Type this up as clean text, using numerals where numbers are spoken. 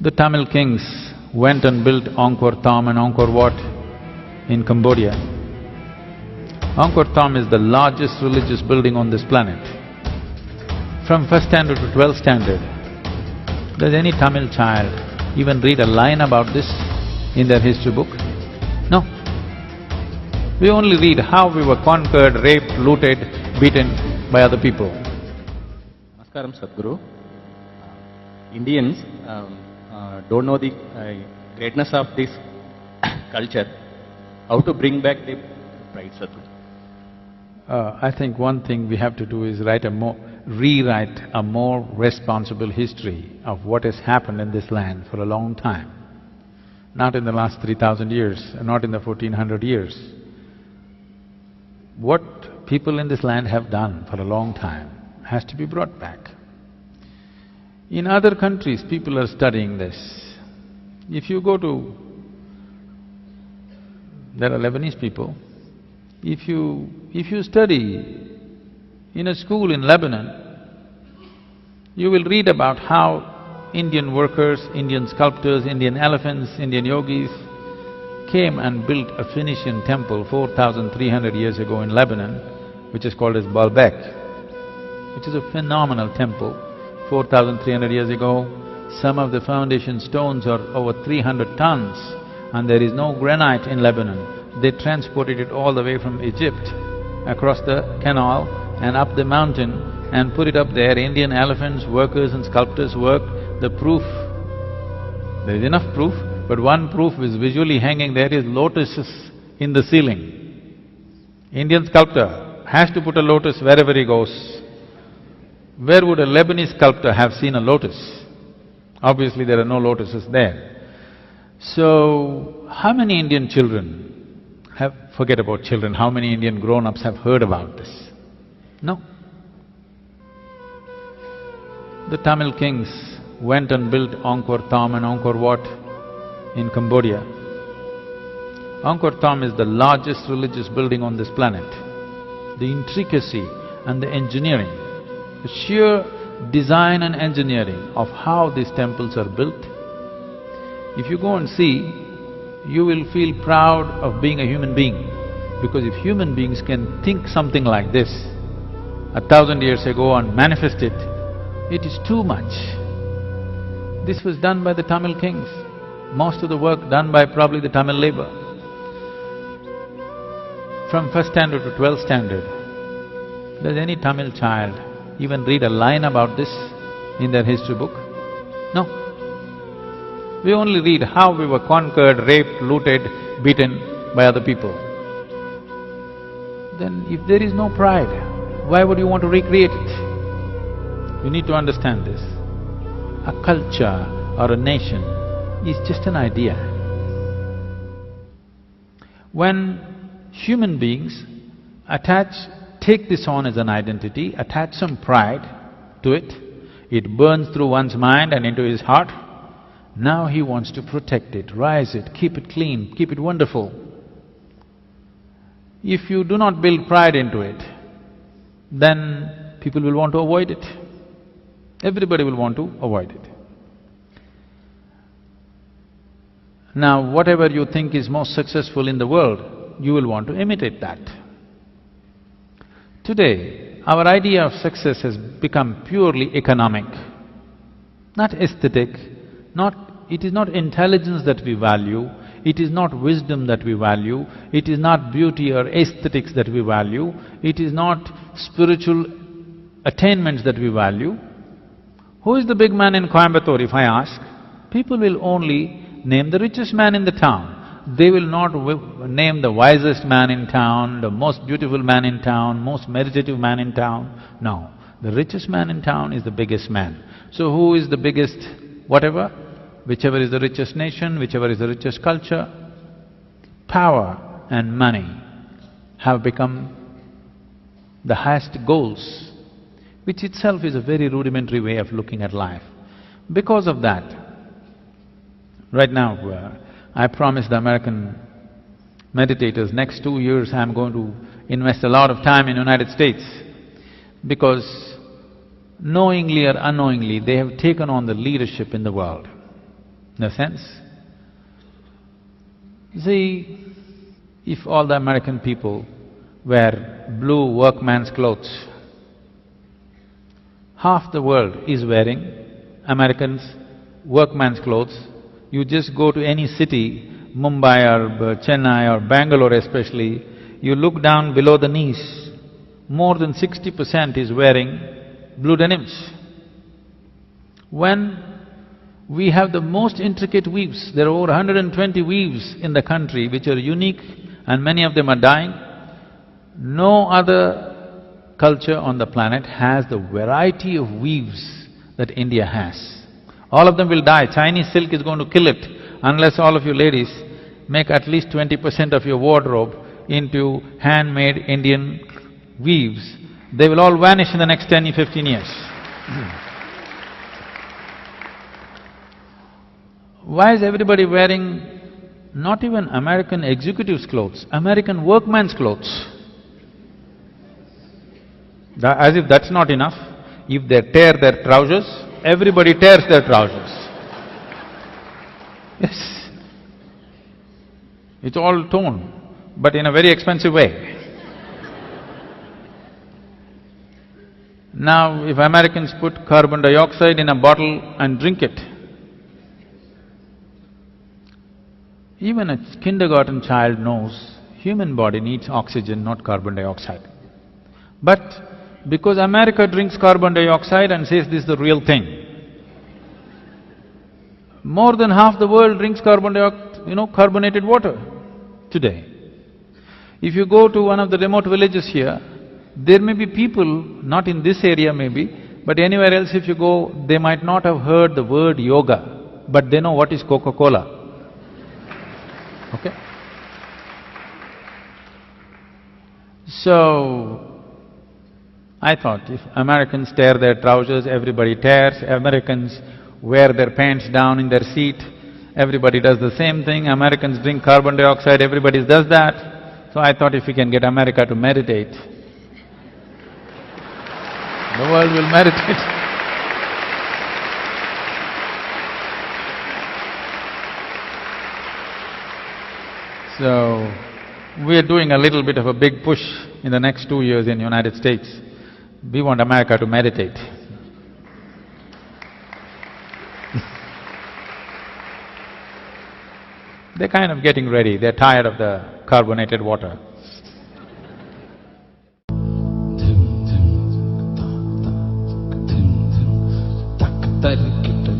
The Tamil kings went and built Angkor Thom and Angkor Wat in Cambodia. Angkor Thom is the largest religious building on this planet. From first standard to 12th standard, does any Tamil child even read a line about this in their history book? No. We only read how we were conquered, raped, looted, beaten by other people. Namaskaram, Sadhguru. Indians don't know the greatness of this culture. How to bring back the pride, Sadhguru? I think one thing we have to do is rewrite a more responsible history of what has happened in this land for a long time. Not in the last 3,000 years, not in the 1400 years. What people in this land have done for a long time has to be brought back. In other countries, people are studying this. If you go to… there are Lebanese people, if you study in a school in Lebanon, you will read about how Indian workers, Indian sculptors, Indian elephants, Indian yogis came and built a Phoenician temple 4,300 years ago in Lebanon, which is called as Baalbek, which is a phenomenal temple. 4,300 years ago, some of the foundation stones are over 300 tons and there is no granite in Lebanon. They transported it all the way from Egypt, across the canal and up the mountain and put it up there. Indian elephants, workers and sculptors worked. The proof, there is enough proof, but one proof is visually hanging there is lotuses in the ceiling. Indian sculptor has to put a lotus wherever he goes. Where would a Lebanese sculptor have seen a lotus? Obviously there are no lotuses there. So, how many Indian children have… forget about children, how many Indian grown-ups have heard about this? No. The Tamil kings went and built Angkor Thom and Angkor Wat in Cambodia. Angkor Thom is the largest religious building on this planet. The intricacy and the engineering, the sheer design and engineering of how these temples are built, if you go and see, you will feel proud of being a human being. Because if human beings can think something like this 1,000 years ago and manifest it, it is too much. This was done by the Tamil kings, most of the work done by probably the Tamil labor. From first standard to 12th standard, does any Tamil child even read a line about this in their history book? No. We only read how we were conquered, raped, looted, beaten by other people. Then if there is no pride, why would you want to recreate it? You need to understand this. A culture or a nation is just an idea. When human beings take this on as an identity, attach some pride to it, it burns through one's mind and into his heart. Now he wants to protect it, rise it, keep it clean, keep it wonderful. If you do not build pride into it, then people will want to avoid it. Everybody will want to avoid it. Now, whatever you think is most successful in the world, you will want to imitate that. Today, our idea of success has become purely economic, not aesthetic, it is not intelligence that we value, it is not wisdom that we value, it is not beauty or aesthetics that we value, it is not spiritual attainments that we value. Who is the big man in Coimbatore, if I ask? People will only name the richest man in the town. They will not name the wisest man in town, the most beautiful man in town, most meditative man in town. No, the richest man in town is the biggest man. So who is the biggest whatever? Whichever is the richest nation, whichever is the richest culture, power and money have become the highest goals, which itself is a very rudimentary way of looking at life. Because of that, right now, I promised the American meditators, next 2 years I'm going to invest a lot of time in United States, because knowingly or unknowingly, they have taken on the leadership in the world. in a sense. See, if all the American people wear blue workman's clothes, half the world is wearing Americans' workman's clothes. You just go to any city, Mumbai or Chennai or Bangalore especially, you look down below the knees, more than 60% is wearing blue denims. When we have the most intricate weaves, there are over 120 weaves in the country which are unique and many of them are dying. No other culture on the planet has the variety of weaves that India has. All of them will die. Chinese silk is going to kill it unless all of you ladies make at least 20% of your wardrobe into handmade Indian weaves. They will all vanish in the next 10, 15 years. Why is everybody wearing not even American executives' clothes, American workman's clothes? As if that's not enough, if they tear their trousers, everybody tears their trousers. Yes. It's all torn, but in a very expensive way. Now, if Americans put carbon dioxide in a bottle and drink it, even a kindergarten child knows human body needs oxygen, not carbon dioxide. But because America drinks carbon dioxide and says this is the real thing, more than half the world drinks carbonated water today. If you go to one of the remote villages here, there may be people, not in this area maybe, but anywhere else if you go, they might not have heard the word yoga, but they know what is Coca-Cola. Okay? So, I thought if Americans tear their trousers, everybody tears, Americans wear their pants down in their seat, everybody does the same thing, Americans drink carbon dioxide, everybody does that. So I thought if we can get America to meditate, the world will meditate. So, we are doing a little bit of a big push in the next 2 years in United States. We want America to meditate. They're kind of getting ready, they're tired of the carbonated water. Taka tarikita